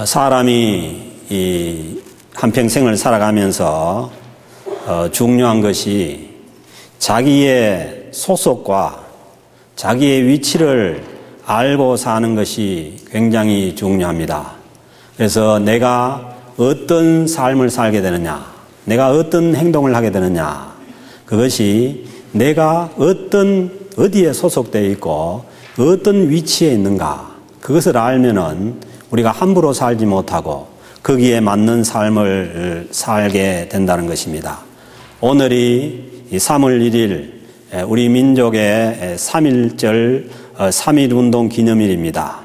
사람이 이 한평생을 살아가면서 중요한 것이 자기의 소속과 자기의 위치를 알고 사는 것이 굉장히 중요합니다. 그래서 내가 어떤 삶을 살게 되느냐, 내가 어떤 행동을 하게 되느냐, 그것이 내가 어디에 소속되어 있고 어떤 위치에 있는가, 그것을 알면은 우리가 함부로 살지 못하고 거기에 맞는 삶을 살게 된다는 것입니다. 오늘이 3월 1일 우리 민족의 3.1절 3.1운동 기념일입니다.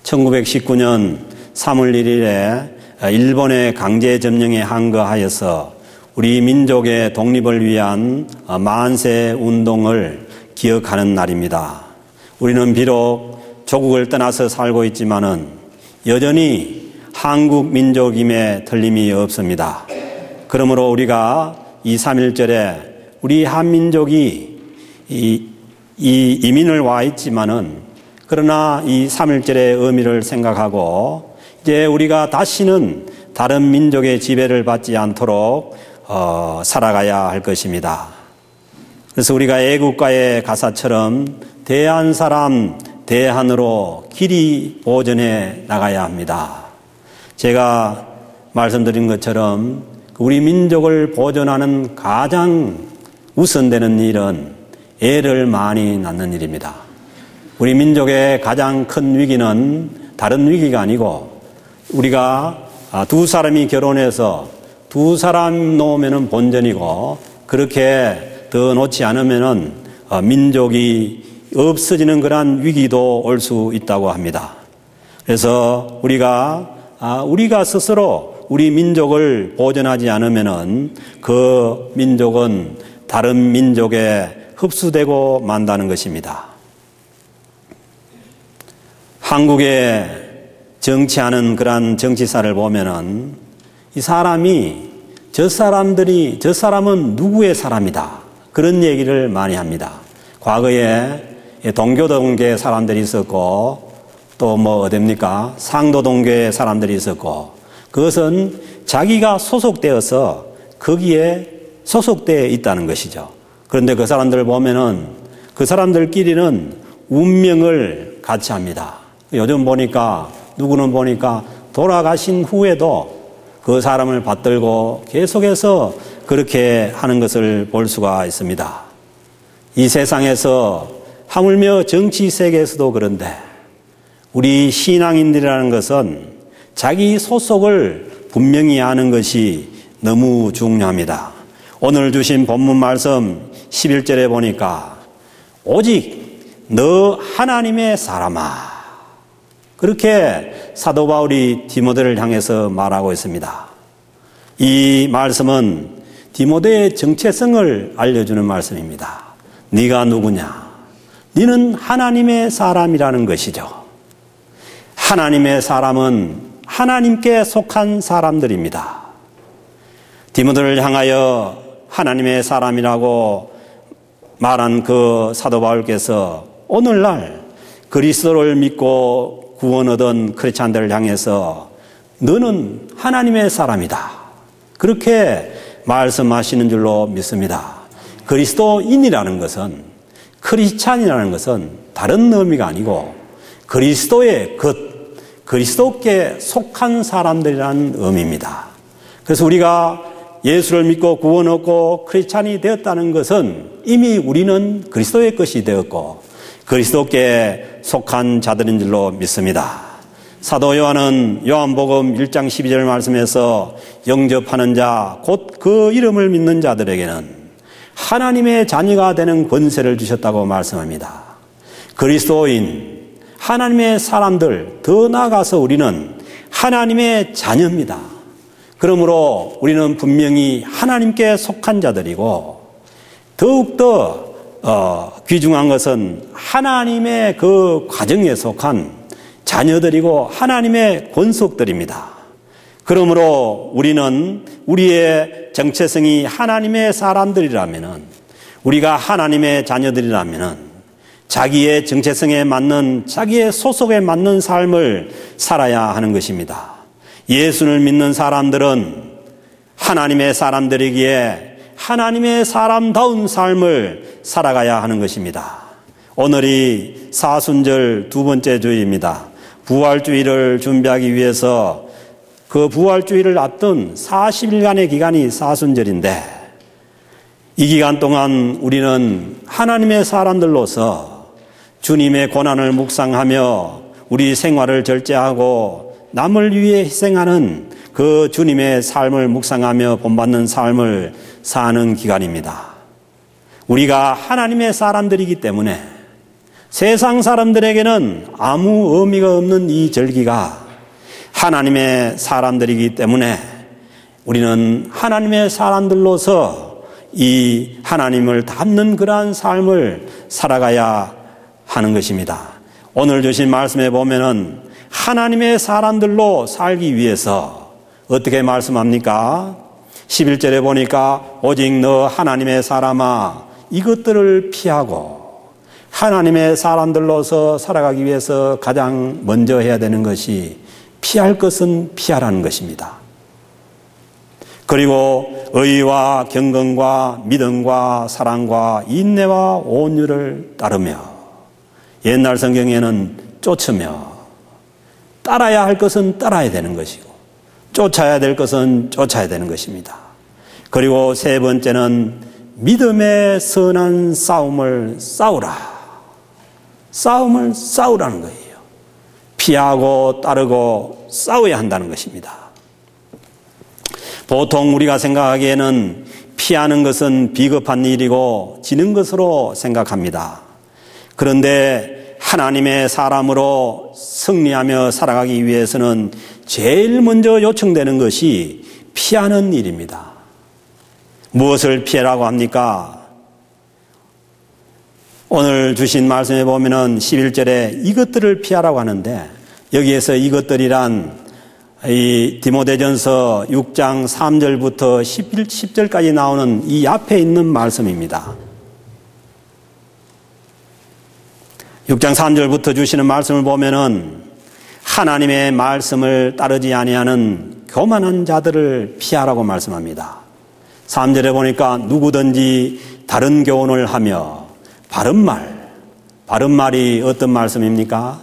1919년 3월 1일에 일본의 강제 점령에 항거하여서 우리 민족의 독립을 위한 만세 운동을 기억하는 날입니다. 우리는 비록 조국을 떠나서 살고 있지만은 여전히 한국 민족임에 틀림이 없습니다. 그러므로 우리가 이 3.1절에 우리 한민족이 이 이민을 와 있지만은 그러나 이 3.1절의 의미를 생각하고 이제 우리가 다시는 다른 민족의 지배를 받지 않도록 살아가야 할 것입니다. 그래서 우리가 애국가의 가사처럼 대한 사람 대한으로 길이 보전해 나가야 합니다. 제가 말씀드린 것처럼 우리 민족을 보존하는 가장 우선되는 일은 애를 많이 낳는 일입니다. 우리 민족의 가장 큰 위기는 다른 위기가 아니고 우리가 두 사람이 결혼해서 두 사람 놓으면 본전이고 그렇게 더 놓지 않으면 민족이 없어지는 그러한 위기도 올 수 있다고 합니다. 그래서 우리가 스스로 우리 민족을 보존하지 않으면 그 민족은 다른 민족에 흡수되고 만다는 것입니다. 한국에 정치하는 그러한 정치사를 보면은 이 사람이 저 사람은 누구의 사람이다, 그런 얘기를 많이 합니다. 과거에 동교동계 사람들이 있었고 또 어딥니까? 상도동계 사람들이 있었고 그것은 자기가 소속되어서 거기에 소속되어 있다는 것이죠. 그런데 그 사람들을 보면은 그 사람들끼리는 운명을 같이 합니다. 요즘 보니까 누구는 보니까 돌아가신 후에도 그 사람을 받들고 계속해서 그렇게 하는 것을 볼 수가 있습니다. 이 세상에서 하물며 정치 세계에서도 그런데 우리 신앙인들이라는 것은 자기 소속을 분명히 아는 것이 너무 중요합니다. 오늘 주신 본문 말씀 11절에 보니까 오직 너 하나님의 사람아, 그렇게 사도 바울이 디모데를 향해서 말하고 있습니다. 이 말씀은 디모데의 정체성을 알려주는 말씀입니다. 네가 누구냐? 너는 하나님의 사람이라는 것이죠. 하나님의 사람은 하나님께 속한 사람들입니다. 디모데를 향하여 하나님의 사람이라고 말한 그 사도 바울께서 오늘날 그리스도를 믿고 구원 얻은 크리스찬들을 향해서 너는 하나님의 사람이다, 그렇게 말씀하시는 줄로 믿습니다. 그리스도인이라는 것은, 크리스찬이라는 것은 다른 의미가 아니고 그리스도의 그리스도께 속한 사람들이라는 의미입니다. 그래서 우리가 예수를 믿고 구원 얻고 크리스찬이 되었다는 것은 이미 우리는 그리스도의 것이 되었고 그리스도께 속한 자들인 줄로 믿습니다. 사도 요한은 요한복음 1장 12절 말씀에서 영접하는 자, 곧 그 이름을 믿는 자들에게는 하나님의 자녀가 되는 권세를 주셨다고 말씀합니다. 그리스도인, 하나님의 사람들, 더 나아가서 우리는 하나님의 자녀입니다. 그러므로 우리는 분명히 하나님께 속한 자들이고 더욱더 귀중한 것은 하나님의 그 과정에 속한 자녀들이고 하나님의 권속들입니다. 그러므로 우리는 우리의 정체성이 하나님의 사람들이라면은, 우리가 하나님의 자녀들이라면은 자기의 정체성에 맞는, 자기의 소속에 맞는 삶을 살아야 하는 것입니다. 예수를 믿는 사람들은 하나님의 사람들이기에 하나님의 사람다운 삶을 살아가야 하는 것입니다. 오늘이 사순절 두 번째 주일입니다. 부활주일을 준비하기 위해서 그 부활주일을 앞둔 40일간의 기간이 사순절인데, 이 기간 동안 우리는 하나님의 사람들로서 주님의 고난을 묵상하며 우리 생활을 절제하고 남을 위해 희생하는 그 주님의 삶을 묵상하며 본받는 삶을 사는 기간입니다. 우리가 하나님의 사람들이기 때문에 세상 사람들에게는 아무 의미가 없는 이 절기가 하나님의 사람들이기 때문에 우리는 하나님의 사람들로서 이 하나님을 닮는 그러한 삶을 살아가야 하는 것입니다. 오늘 주신 말씀에 보면은 하나님의 사람들로 살기 위해서 어떻게 말씀합니까? 11절에 보니까 오직 너 하나님의 사람아 이것들을 피하고, 하나님의 사람들로서 살아가기 위해서 가장 먼저 해야 되는 것이 피할 것은 피하라는 것입니다. 그리고 의와 경건과 믿음과 사랑과 인내와 온유를 따르며, 옛날 성경에는 쫓으며, 따라야 할 것은 따라야 되는 것이고 쫓아야 될 것은 쫓아야 되는 것입니다. 그리고 세 번째는 믿음의 선한 싸움을 싸우라. 싸움을 싸우라는 거예요. 피하고 따르고 싸워야 한다는 것입니다. 보통 우리가 생각하기에는 피하는 것은 비겁한 일이고 지는 것으로 생각합니다. 그런데 하나님의 사람으로 승리하며 살아가기 위해서는 제일 먼저 요청되는 것이 피하는 일입니다. 무엇을 피하라고 합니까? 오늘 주신 말씀에 보면은 11절에 이것들을 피하라고 하는데, 여기에서 이것들이란 이 디모데전서 6장 3절부터 10절까지 나오는 이 앞에 있는 말씀입니다. 6장 3절부터 주시는 말씀을 보면은 하나님의 말씀을 따르지 아니하는 교만한 자들을 피하라고 말씀합니다. 3절에 보니까 누구든지 다른 교훈을 하며 바른 말이 어떤 말씀입니까?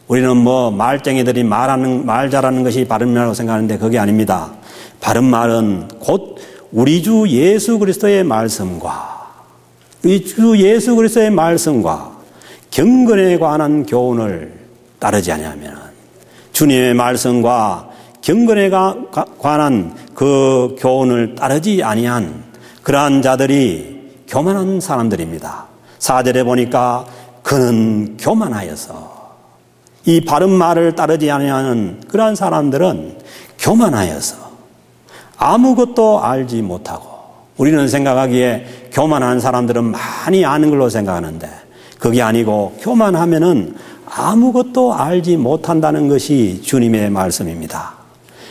우리는 말쟁이들이 말 잘하는 것이 바른 말이라고 생각하는데 그게 아닙니다. 바른 말은 곧 우리 주 예수 그리스도의 말씀과 경건에 관한 교훈을 따르지 아니하면, 주님의 말씀과 경건에 관한 그 교훈을 따르지 아니한 그러한 자들이 교만한 사람들입니다. 4절에 보니까 그는 교만하여서, 이 바른 말을 따르지 아니하는 그러한 사람들은 교만하여서 아무것도 알지 못하고, 우리는 생각하기에 교만한 사람들은 많이 아는 걸로 생각하는데 그게 아니고, 교만하면은 아무것도 알지 못한다는 것이 주님의 말씀입니다.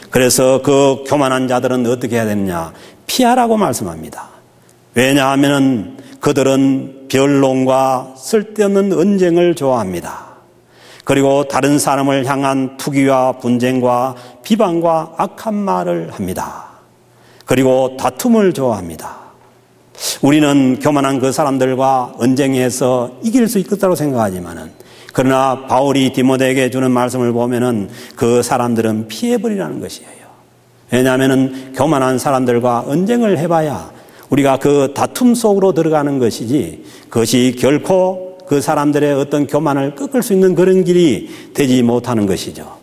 그래서 그 교만한 자들은 어떻게 해야 되느냐? 피하라고 말씀합니다. 왜냐하면 그들은 변론과 쓸데없는 언쟁을 좋아합니다. 그리고 다른 사람을 향한 투기와 분쟁과 비방과 악한 말을 합니다. 그리고 다툼을 좋아합니다. 우리는 교만한 그 사람들과 언쟁해서 이길 수 있겠다고 생각하지만은, 그러나 바울이 디모데에게 주는 말씀을 보면은 그 사람들은 피해버리라는 것이에요. 왜냐하면은 교만한 사람들과 언쟁을 해봐야 우리가 그 다툼 속으로 들어가는 것이지, 그것이 결코 그 사람들의 어떤 교만을 꺾을 수 있는 그런 길이 되지 못하는 것이죠.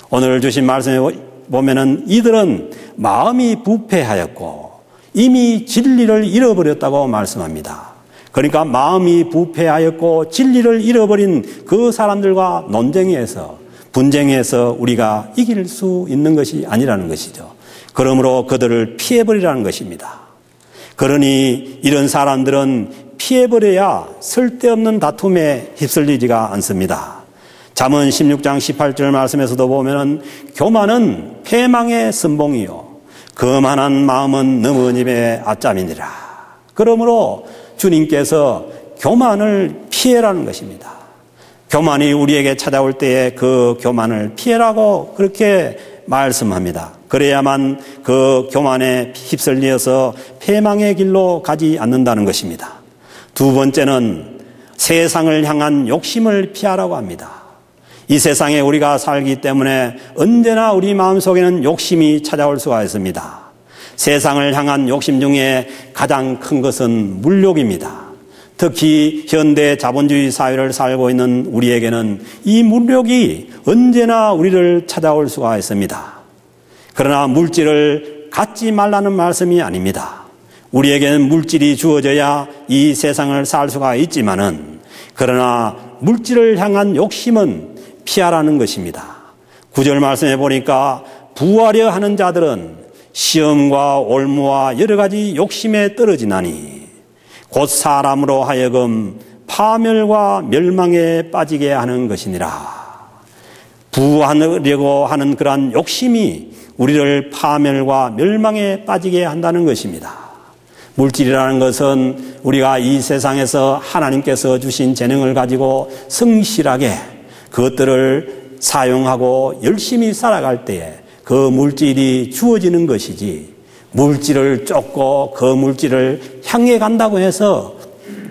오늘 주신 말씀에 보면은 이들은 마음이 부패하였고 이미 진리를 잃어버렸다고 말씀합니다. 그러니까 마음이 부패하였고 진리를 잃어버린 그 사람들과 논쟁에서, 분쟁에서 우리가 이길 수 있는 것이 아니라는 것이죠. 그러므로 그들을 피해버리라는 것입니다. 그러니 이런 사람들은 피해버려야 쓸데없는 다툼에 휩쓸리지가 않습니다. 잠언 16장 18절 말씀에서도 보면은 교만은 패망의 선봉이요 거만한 마음은 넘은 입의 아짬이니라. 그러므로 주님께서 교만을 피해라는 것입니다. 교만이 우리에게 찾아올 때에 그 교만을 피해라고 그렇게 말씀합니다. 그래야만 그 교만에 휩쓸려서 패망의 길로 가지 않는다는 것입니다. 두 번째는 세상을 향한 욕심을 피하라고 합니다. 이 세상에 우리가 살기 때문에 언제나 우리 마음속에는 욕심이 찾아올 수가 있습니다. 세상을 향한 욕심 중에 가장 큰 것은 물욕입니다. 특히 현대 자본주의 사회를 살고 있는 우리에게는 이 물욕이 언제나 우리를 찾아올 수가 있습니다. 그러나 물질을 갖지 말라는 말씀이 아닙니다. 우리에게는 물질이 주어져야 이 세상을 살 수가 있지만은, 그러나 물질을 향한 욕심은 피하라는 것입니다. 9절 말씀에 보니까 부하려 하는 자들은 시험과 올무와 여러 가지 욕심에 떨어지나니 곧 사람으로 하여금 파멸과 멸망에 빠지게 하는 것이니라. 부하려고 하는 그러한 욕심이 우리를 파멸과 멸망에 빠지게 한다는 것입니다. 물질이라는 것은 우리가 이 세상에서 하나님께서 주신 재능을 가지고 성실하게 그것들을 사용하고 열심히 살아갈 때에 그 물질이 주어지는 것이지, 물질을 쫓고 그 물질을 향해 간다고 해서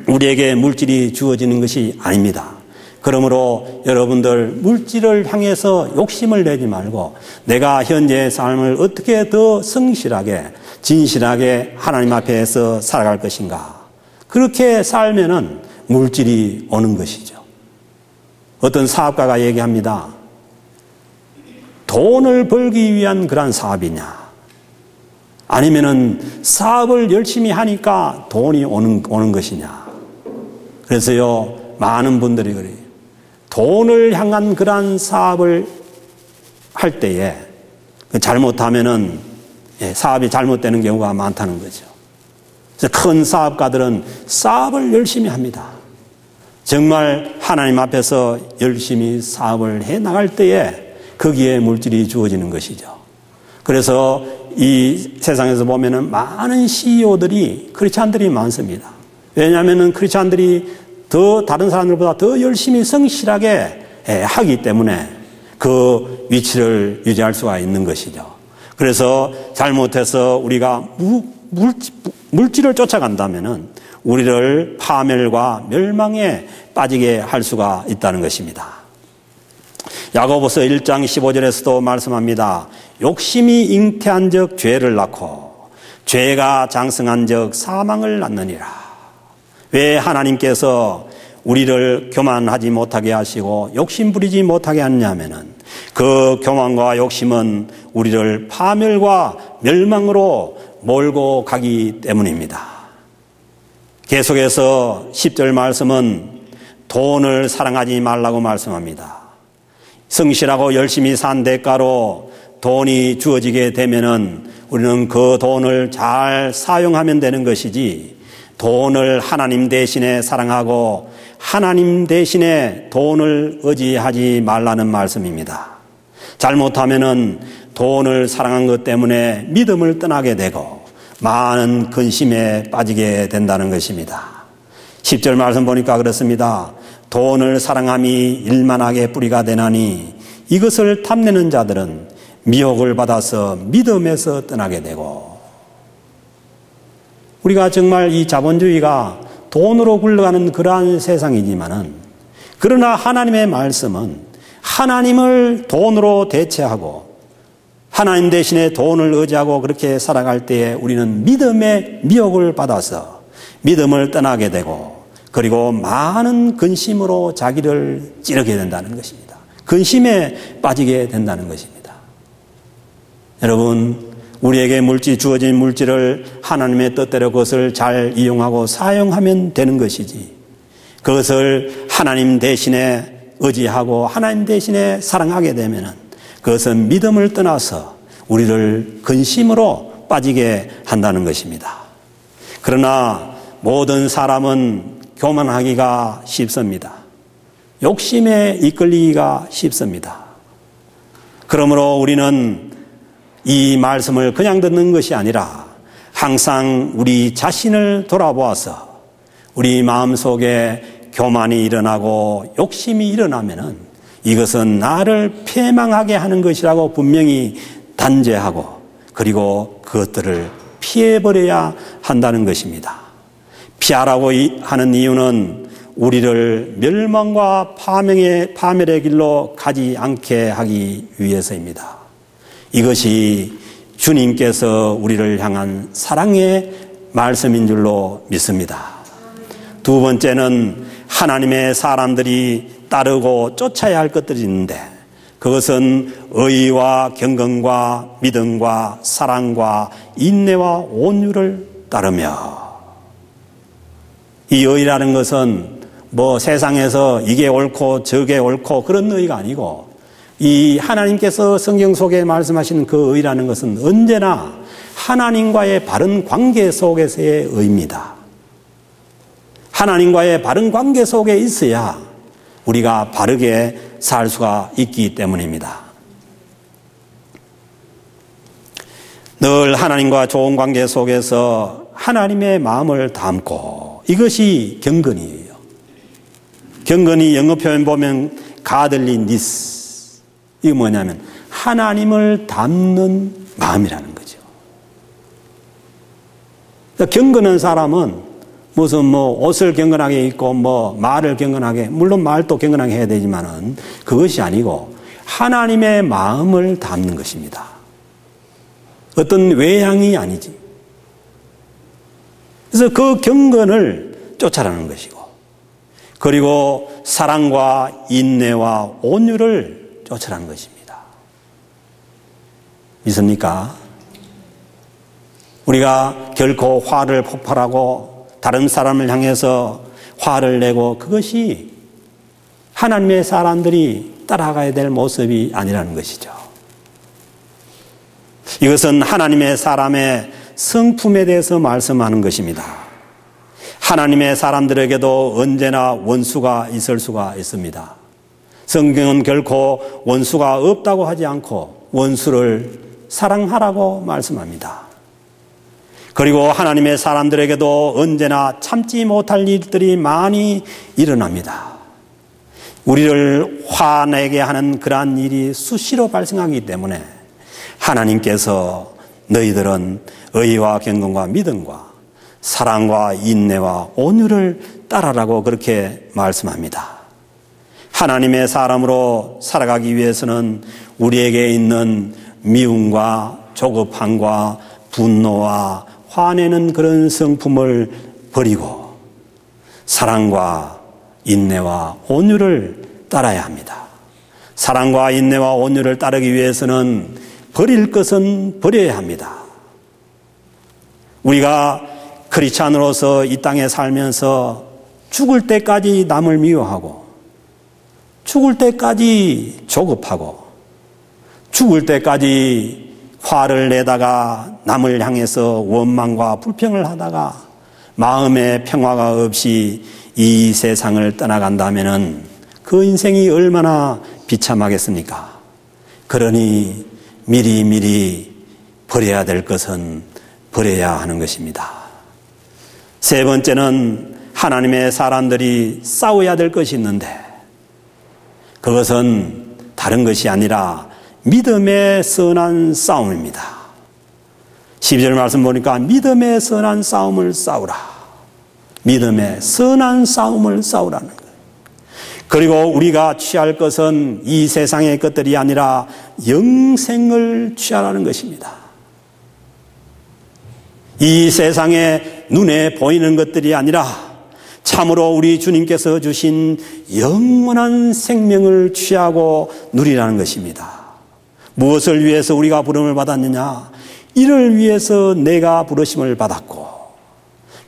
우리에게 물질이 주어지는 것이 아닙니다. 그러므로 여러분들 물질을 향해서 욕심을 내지 말고 내가 현재의 삶을 어떻게 더 성실하게 진실하게 하나님 앞에서 살아갈 것인가, 그렇게 살면은 물질이 오는 것이죠. 어떤 사업가가 얘기합니다. 돈을 벌기 위한 그런 사업이냐, 아니면은 사업을 열심히 하니까 돈이 오는 것이냐. 그래서요, 많은 분들이 그래요. 돈을 향한 그러한 사업을 할 때에 잘못하면은 사업이 잘못되는 경우가 많다는 거죠. 그래서 큰 사업가들은 사업을 열심히 합니다. 정말 하나님 앞에서 열심히 사업을 해 나갈 때에 거기에 물질이 주어지는 것이죠. 그래서 이 세상에서 보면은 많은 CEO들이 크리스찬들이 많습니다. 왜냐하면은 크리스찬들이 더 다른 사람들보다 더 열심히 성실하게 하기 때문에 그 위치를 유지할 수가 있는 것이죠. 그래서 잘못해서 우리가 물질을 쫓아간다면은 우리를 파멸과 멸망에 빠지게 할 수가 있다는 것입니다. 야고보서 1장 15절에서도 말씀합니다. 욕심이 잉태한 적 죄를 낳고 죄가 장성한 적 사망을 낳느니라. 왜 하나님께서 우리를 교만하지 못하게 하시고 욕심 부리지 못하게 하느냐면은 그 교만과 욕심은 우리를 파멸과 멸망으로 몰고 가기 때문입니다. 계속해서 10절 말씀은 돈을 사랑하지 말라고 말씀합니다. 성실하고 열심히 산 대가로 돈이 주어지게 되면은 우리는 그 돈을 잘 사용하면 되는 것이지, 돈을 하나님 대신에 사랑하고 하나님 대신에 돈을 의지하지 말라는 말씀입니다. 잘못하면은 돈을 사랑한 것 때문에 믿음을 떠나게 되고 많은 근심에 빠지게 된다는 것입니다. 10절 말씀 보니까 그렇습니다. 돈을 사랑함이 일만하게 뿌리가 되나니 이것을 탐내는 자들은 미혹을 받아서 믿음에서 떠나게 되고. 우리가 정말 이 자본주의가 돈으로 굴러가는 그러한 세상이지만은, 그러나 하나님의 말씀은 하나님을 돈으로 대체하고 하나님 대신에 돈을 의지하고 그렇게 살아갈 때에 우리는 믿음의 미혹을 받아서 믿음을 떠나게 되고, 그리고 많은 근심으로 자기를 찌르게 된다는 것입니다. 근심에 빠지게 된다는 것입니다. 여러분, 우리에게 주어진 물질을 하나님의 뜻대로 그것을 잘 이용하고 사용하면 되는 것이지, 그것을 하나님 대신에 의지하고 하나님 대신에 사랑하게 되면은 그것은 믿음을 떠나서 우리를 근심으로 빠지게 한다는 것입니다. 그러나 모든 사람은 교만하기가 쉽습니다. 욕심에 이끌리기가 쉽습니다. 그러므로 우리는 이 말씀을 그냥 듣는 것이 아니라 항상 우리 자신을 돌아보아서 우리 마음속에 교만이 일어나고 욕심이 일어나면은 이것은 나를 패망하게 하는 것이라고 분명히 단죄하고 그리고 그것들을 피해버려야 한다는 것입니다. 피하라고 하는 이유는 우리를 멸망과 파멸의 길로 가지 않게 하기 위해서입니다. 이것이 주님께서 우리를 향한 사랑의 말씀인 줄로 믿습니다. 두 번째는 하나님의 사람들이 따르고 쫓아야 할 것들이 있는데 그것은 의와 경건과 믿음과 사랑과 인내와 온유를 따르며, 이 의라는 것은 뭐 세상에서 이게 옳고 저게 옳고 그런 의가 아니고, 이 하나님께서 성경 속에 말씀하시는 그 의라는 것은 언제나 하나님과의 바른 관계 속에서의 의입니다. 하나님과의 바른 관계 속에 있어야 우리가 바르게 살 수가 있기 때문입니다. 늘 하나님과 좋은 관계 속에서 하나님의 마음을 담고, 이것이 경건이에요. 경건이 영어 표현 보면 godliness, 이게 뭐냐면 하나님을 담는 마음이라는 거죠. 그러니까 경건한 사람은 무슨 옷을 경건하게 입고 말을 경건하게, 물론 말도 경건하게 해야 되지만은 그것이 아니고 하나님의 마음을 담는 것입니다. 어떤 외향이 아니지. 그래서 그 경건을 쫓아라는 것이고, 그리고 사랑과 인내와 온유를 쫓아라는 것입니다. 믿습니까? 우리가 결코 화를 폭발하고 다른 사람을 향해서 화를 내고, 그것이 하나님의 사람들이 따라가야 될 모습이 아니라는 것이죠. 이것은 하나님의 사람의 성품에 대해서 말씀하는 것입니다. 하나님의 사람들에게도 언제나 원수가 있을 수가 있습니다. 성경은 결코 원수가 없다고 하지 않고 원수를 사랑하라고 말씀합니다. 그리고 하나님의 사람들에게도 언제나 참지 못할 일들이 많이 일어납니다. 우리를 화내게 하는 그러한 일이 수시로 발생하기 때문에 하나님께서 너희들은 의와 경건과 믿음과 사랑과 인내와 온유를 따라라고 그렇게 말씀합니다. 하나님의 사람으로 살아가기 위해서는 우리에게 있는 미움과 조급함과 분노와 화내는 그런 성품을 버리고 사랑과 인내와 온유를 따라야 합니다. 사랑과 인내와 온유를 따르기 위해서는 버릴 것은 버려야 합니다. 우리가 크리스찬으로서 이 땅에 살면서 죽을 때까지 남을 미워하고, 죽을 때까지 조급하고, 죽을 때까지 화를 내다가 남을 향해서 원망과 불평을 하다가 마음의 평화가 없이 이 세상을 떠나간다면은 그 인생이 얼마나 비참하겠습니까? 그러니 미리미리 버려야 될 것은 버려야 하는 것입니다. 세 번째는 하나님의 사람들이 싸워야 될 것이 있는데, 그것은 다른 것이 아니라 믿음의 선한 싸움입니다. 12절 말씀 보니까 믿음의 선한 싸움을 싸우라. 믿음의 선한 싸움을 싸우라는 거예요. 그리고 우리가 취할 것은 이 세상의 것들이 아니라 영생을 취하라는 것입니다. 이 세상에 눈에 보이는 것들이 아니라 참으로 우리 주님께서 주신 영원한 생명을 취하고 누리라는 것입니다. 무엇을 위해서 우리가 부름을 받았느냐? 이를 위해서 내가 부르심을 받았고,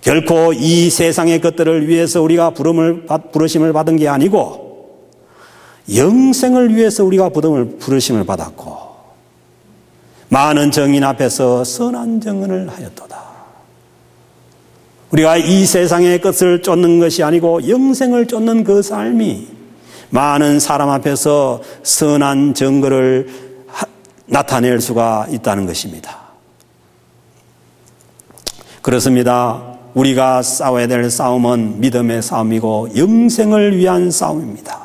결코 이 세상의 것들을 위해서 우리가 부르심을 받은 게 아니고 영생을 위해서 우리가 부르심을 받았고, 많은 정인 앞에서 선한 증언을 하였도다. 우리가 이 세상의 것을 쫓는 것이 아니고 영생을 쫓는 그 삶이 많은 사람 앞에서 선한 증거를 나타낼 수가 있다는 것입니다. 그렇습니다. 우리가 싸워야 될 싸움은 믿음의 싸움이고 영생을 위한 싸움입니다.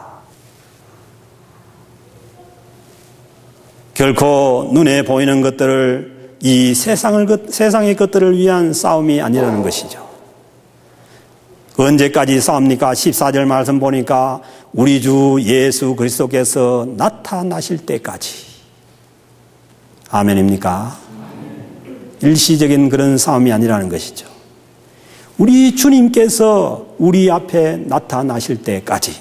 결코 눈에 보이는 것들을 이 세상의 것들을 위한 싸움이 아니라는 것이죠. 언제까지 싸웁니까? 14절 말씀 보니까 우리 주 예수 그리스도께서 나타나실 때까지. 아멘입니까? 일시적인 그런 싸움이 아니라는 것이죠. 우리 주님께서 우리 앞에 나타나실 때까지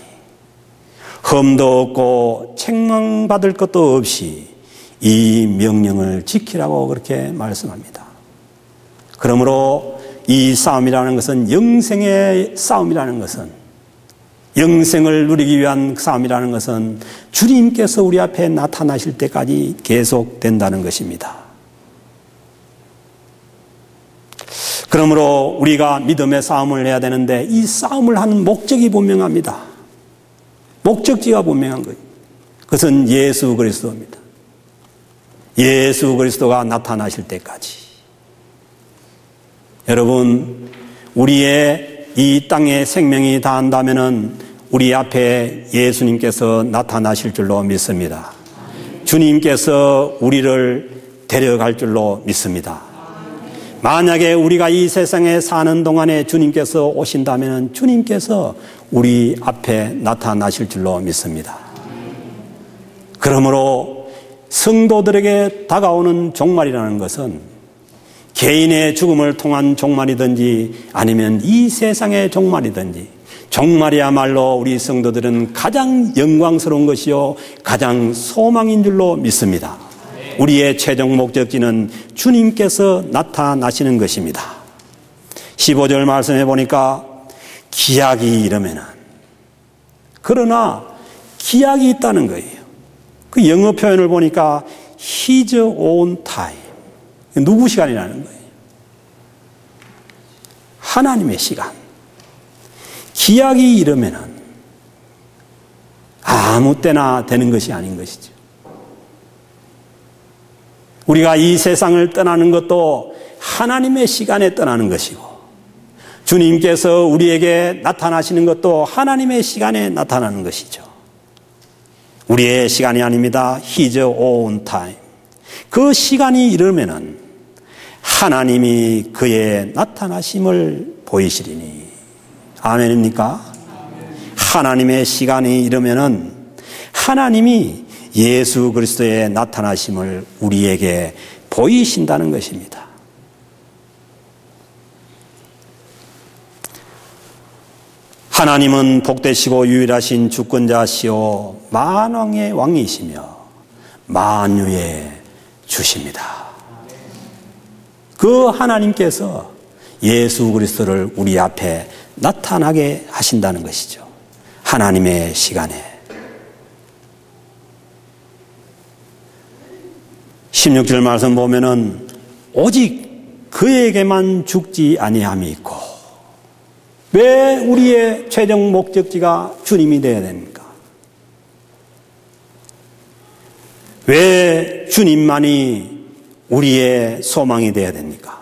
흠도 없고 책망받을 것도 없이 이 명령을 지키라고 그렇게 말씀합니다. 그러므로 이 싸움이라는 것은 영생의 싸움이라는 것은, 영생을 누리기 위한 싸움이라는 것은 주님께서 우리 앞에 나타나실 때까지 계속된다는 것입니다. 그러므로 우리가 믿음의 싸움을 해야 되는데 이 싸움을 하는 목적이 분명합니다. 목적지가 분명한 거예요. 그것은 예수 그리스도입니다. 예수 그리스도가 나타나실 때까지. 여러분, 우리의 이 땅에 생명이 다한다면은 우리 앞에 예수님께서 나타나실 줄로 믿습니다. 주님께서 우리를 데려갈 줄로 믿습니다. 만약에 우리가 이 세상에 사는 동안에 주님께서 오신다면 주님께서 우리 앞에 나타나실 줄로 믿습니다. 그러므로 성도들에게 다가오는 종말이라는 것은 개인의 죽음을 통한 종말이든지 아니면 이 세상의 종말이든지, 종말이야말로 우리 성도들은 가장 영광스러운 것이요 가장 소망인 줄로 믿습니다. 우리의 최종 목적지는 주님께서 나타나시는 것입니다. 15절 말씀해 보니까 기약이 이르면은, 그러나 기약이 있다는 거예요. 그 영어 표현을 보니까 His own time. 누구 시간이라는 거예요? 하나님의 시간. 기약이 이르면은 아무 때나 되는 것이 아닌 것이죠. 우리가 이 세상을 떠나는 것도 하나님의 시간에 떠나는 것이고, 주님께서 우리에게 나타나시는 것도 하나님의 시간에 나타나는 것이죠. 우리의 시간이 아닙니다. His own time. 그 시간이 이르면은 하나님이 그의 나타나심을 보이시리니. 아멘입니까? 하나님의 시간이 이르면은 하나님이 예수 그리스도의 나타나심을 우리에게 보이신다는 것입니다. 하나님은 복되시고 유일하신 주권자시오 만왕의 왕이시며 만유의 주십니다. 그 하나님께서 예수 그리스도를 우리 앞에 나타나게 하신다는 것이죠. 하나님의 시간에. 16절 말씀 보면은 오직 그에게만 죽지 아니함이 있고. 왜 우리의 최종 목적지가 주님이 되어야 됩니까? 왜 주님만이 우리의 소망이 되어야 됩니까?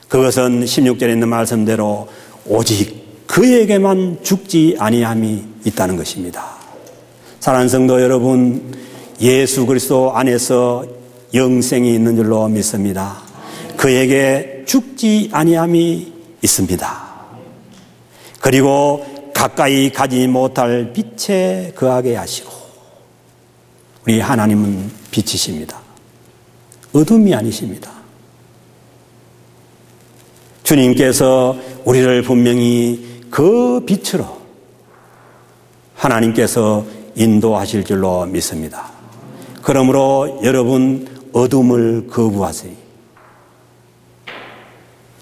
그것은 16절에 있는 말씀대로 오직 그에게만 죽지 아니함이 있다는 것입니다. 사랑하는 성도 여러분, 예수 그리스도 안에서 영생이 있는 줄로 믿습니다. 그에게 죽지 아니함이 있습니다. 그리고 가까이 가지 못할 빛에 거하게 하시고, 우리 하나님은 빛이십니다. 어둠이 아니십니다. 주님께서 우리를 분명히 그 빛으로 하나님께서 인도하실 줄로 믿습니다. 그러므로 여러분, 어둠을 거부하세요.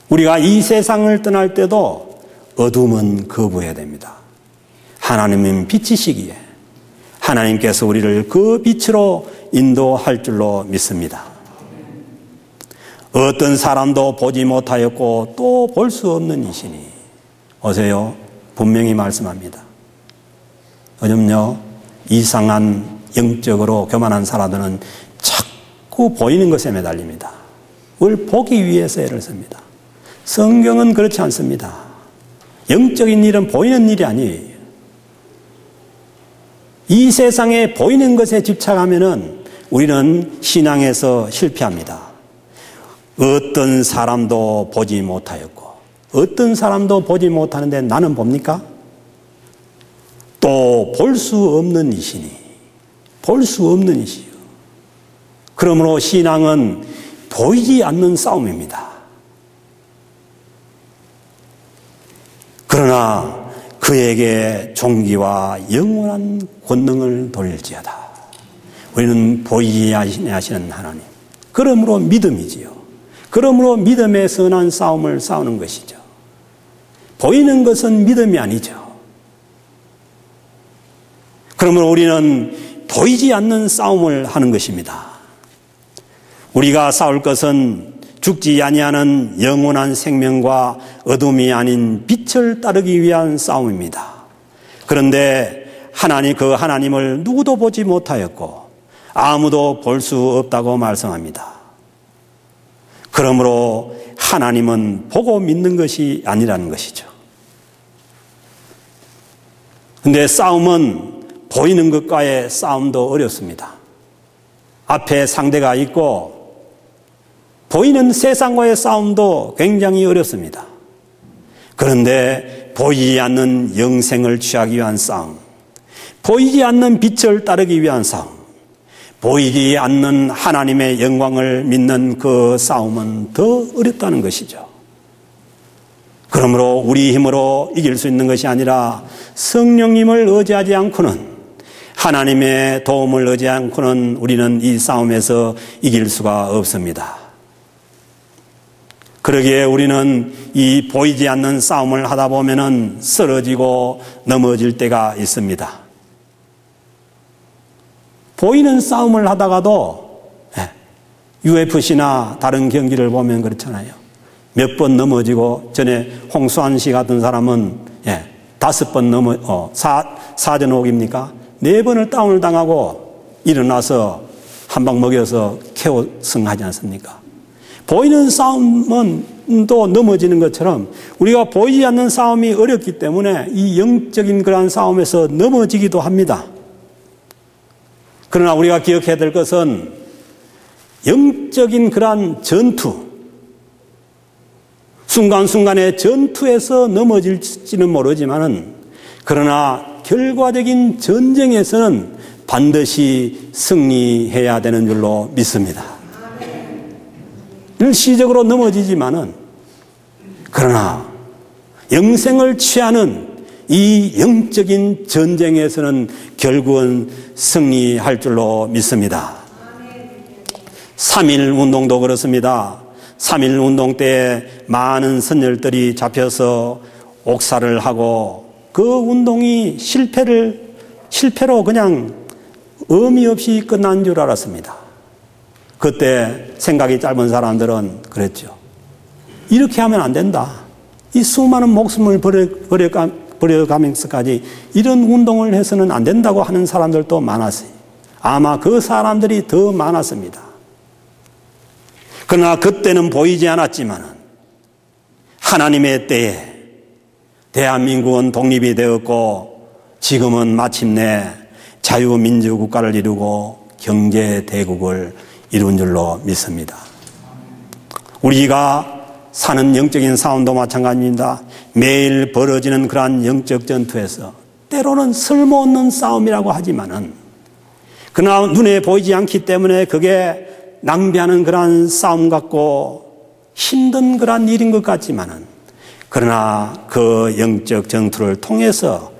우리가 이 세상을 떠날 때도 어둠은 거부해야 됩니다. 하나님은 빛이시기에 하나님께서 우리를 그 빛으로 인도할 줄로 믿습니다. 어떤 사람도 보지 못하였고 또 볼 수 없는 이시니. 오세요. 분명히 말씀합니다. 요즘요, 이상한 영적으로 교만한 사람들은 자꾸 보이는 것에 매달립니다. 그걸 보기 위해서 애를 씁니다. 성경은 그렇지 않습니다. 영적인 일은 보이는 일이 아니에요. 이 세상에 보이는 것에 집착하면은 우리는 신앙에서 실패합니다. 어떤 사람도 보지 못하였고 어떤 사람도 보지 못하는데 나는 봅니까? 또 볼 수 없는 이시니 볼 수 없는 이시요. 그러므로 신앙은 보이지 않는 싸움입니다. 그러나 그에게 존귀와 영원한 권능을 돌릴지어다. 우리는 보이지 아니하시는 하나님. 그러므로 믿음이지요. 그러므로 믿음의 선한 싸움을 싸우는 것이죠. 보이는 것은 믿음이 아니죠. 그러므로 우리는 보이지 않는 싸움을 하는 것입니다. 우리가 싸울 것은 죽지 아니하는 영원한 생명과 어둠이 아닌 빛을 따르기 위한 싸움입니다. 그런데 그 하나님을 누구도 보지 못하였고 아무도 볼 수 없다고 말씀합니다. 그러므로 하나님은 보고 믿는 것이 아니라는 것이죠. 그런데 싸움은 보이는 것과의 싸움도 어렵습니다. 앞에 상대가 있고 보이는 세상과의 싸움도 굉장히 어렵습니다. 그런데 보이지 않는 영생을 취하기 위한 싸움, 보이지 않는 빛을 따르기 위한 싸움, 보이지 않는 하나님의 영광을 믿는 그 싸움은 더 어렵다는 것이죠. 그러므로 우리 힘으로 이길 수 있는 것이 아니라 성령님을 의지하지 않고는, 하나님의 도움을 의지하지 않고는 우리는 이 싸움에서 이길 수가 없습니다. 그러기에 우리는 이 보이지 않는 싸움을 하다 보면은 쓰러지고 넘어질 때가 있습니다. 보이는 싸움을 하다가도 UFC나 다른 경기를 보면 그렇잖아요. 몇 번 넘어지고, 전에 홍수환 씨 같은 사람은 5번 사전 옥입니까? 4번을 다운을 당하고 일어나서 한 방 먹여서 KO 승하지 않습니까? 보이는 싸움은 또 넘어지는 것처럼 우리가 보이지 않는 싸움이 어렵기 때문에 이 영적인 그러한 싸움에서 넘어지기도 합니다. 그러나 우리가 기억해야 될 것은 영적인 그러한 전투, 순간순간의 전투에서 넘어질지는 모르지만은, 그러나 결과적인 전쟁에서는 반드시 승리해야 되는 줄로 믿습니다. 일시적으로 넘어지지만은, 그러나 영생을 취하는 이 영적인 전쟁에서는 결국은 승리할 줄로 믿습니다. 3.1 운동도 그렇습니다. 3.1 운동 때 많은 선열들이 잡혀서 옥살을 하고 그 운동이 실패로 그냥 의미 없이 끝난 줄 알았습니다. 그때 생각이 짧은 사람들은 그랬죠. 이렇게 하면 안 된다. 이 수많은 목숨을 버려가면서까지 이런 운동을 해서는 안 된다고 하는 사람들도 많았어요. 아마 그 사람들이 더 많았습니다. 그러나 그때는 보이지 않았지만 하나님의 때에 대한민국은 독립이 되었고 지금은 마침내 자유민주국가를 이루고 경제대국을 이룬 줄로 믿습니다. 우리가 사는 영적인 싸움도 마찬가지입니다. 매일 벌어지는 그러한 영적 전투에서 때로는 쓸모없는 싸움이라고 하지만은, 그러나 눈에 보이지 않기 때문에 그게 낭비하는 그러한 싸움 같고 힘든 그러한 일인 것 같지만은, 그러나 그 영적 전투를 통해서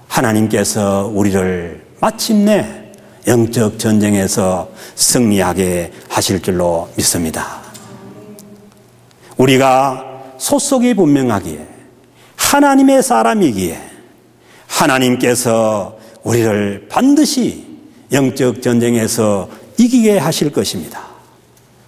하나님께서 우리를 마침내 영적 전쟁에서 승리하게 하실 줄로 믿습니다. 우리가 소속이 분명하기에, 하나님의 사람이기에 하나님께서 우리를 반드시 영적 전쟁에서 이기게 하실 것입니다.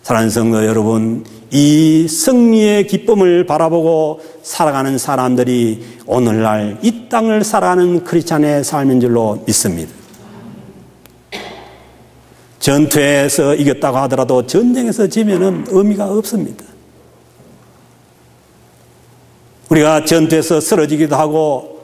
사랑하는 성도 여러분, 이 승리의 기쁨을 바라보고 살아가는 사람들이 오늘날 이 땅을 살아가는 크리스찬의 삶인 줄로 믿습니다. 전투에서 이겼다고 하더라도 전쟁에서 지면은 의미가 없습니다. 우리가 전투에서 쓰러지기도 하고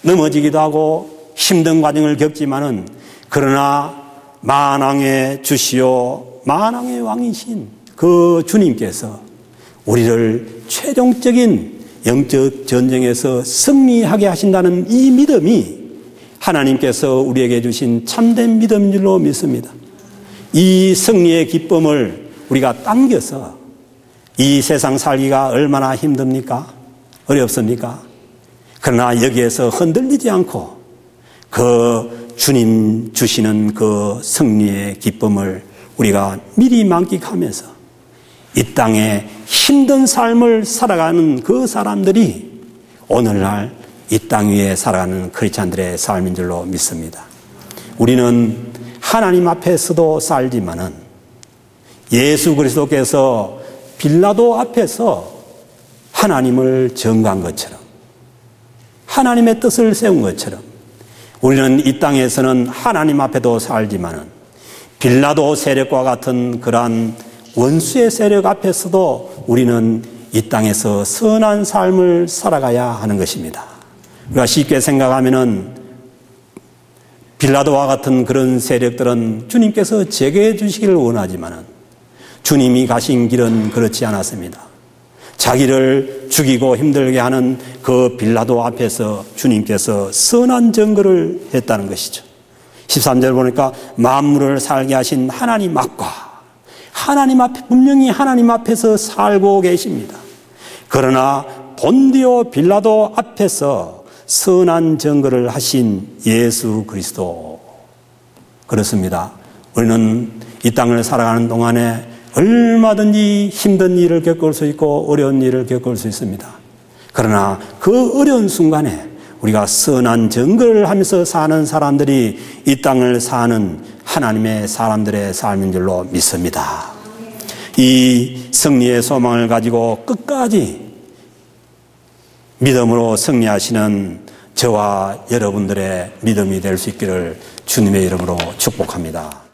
넘어지기도 하고 힘든 과정을 겪지만은, 그러나 만왕의 주시오 만왕의 왕이신 그 주님께서 우리를 최종적인 영적 전쟁에서 승리하게 하신다는 이 믿음이 하나님께서 우리에게 주신 참된 믿음인 줄로 믿습니다. 이 승리의 기쁨을 우리가 당겨서 이 세상 살기가 얼마나 힘듭니까? 어렵습니까? 그러나 여기에서 흔들리지 않고 그 주님 주시는 그 승리의 기쁨을 우리가 미리 만끽하면서 이 땅에 힘든 삶을 살아가는 그 사람들이 오늘날 이 땅 위에 살아가는 크리스찬들의 삶인 줄로 믿습니다. 우리는 하나님 앞에서도 살지만은 예수 그리스도께서 빌라도 앞에서 하나님을 전가한 것처럼 하나님의 뜻을 세운 것처럼 우리는 이 땅에서는 하나님 앞에도 살지만은 빌라도 세력과 같은 그러한 원수의 세력 앞에서도 우리는 이 땅에서 선한 삶을 살아가야 하는 것입니다. 우리가 쉽게 생각하면은 빌라도와 같은 그런 세력들은 주님께서 제거해 주시기를 원하지만은 주님이 가신 길은 그렇지 않았습니다. 자기를 죽이고 힘들게 하는 그 빌라도 앞에서 주님께서 선한 증거를 했다는 것이죠. 13절 보니까 만물을 살게 하신 하나님 앞과 하나님 앞에 분명히 하나님 앞에서 살고 계십니다. 그러나 본디오 빌라도 앞에서 선한 증거를 하신 예수 그리스도 그렇습니다. 우리는 이 땅을 살아가는 동안에 얼마든지 힘든 일을 겪을 수 있고 어려운 일을 겪을 수 있습니다. 그러나 그 어려운 순간에 우리가 선한 증거를 하면서 사는 사람들이 이 땅을 사는 하나님의 사람들의 삶인 줄로 믿습니다. 이 승리의 소망을 가지고 끝까지 믿음으로 승리하시는 저와 여러분들의 믿음이 될 수 있기를 주님의 이름으로 축복합니다.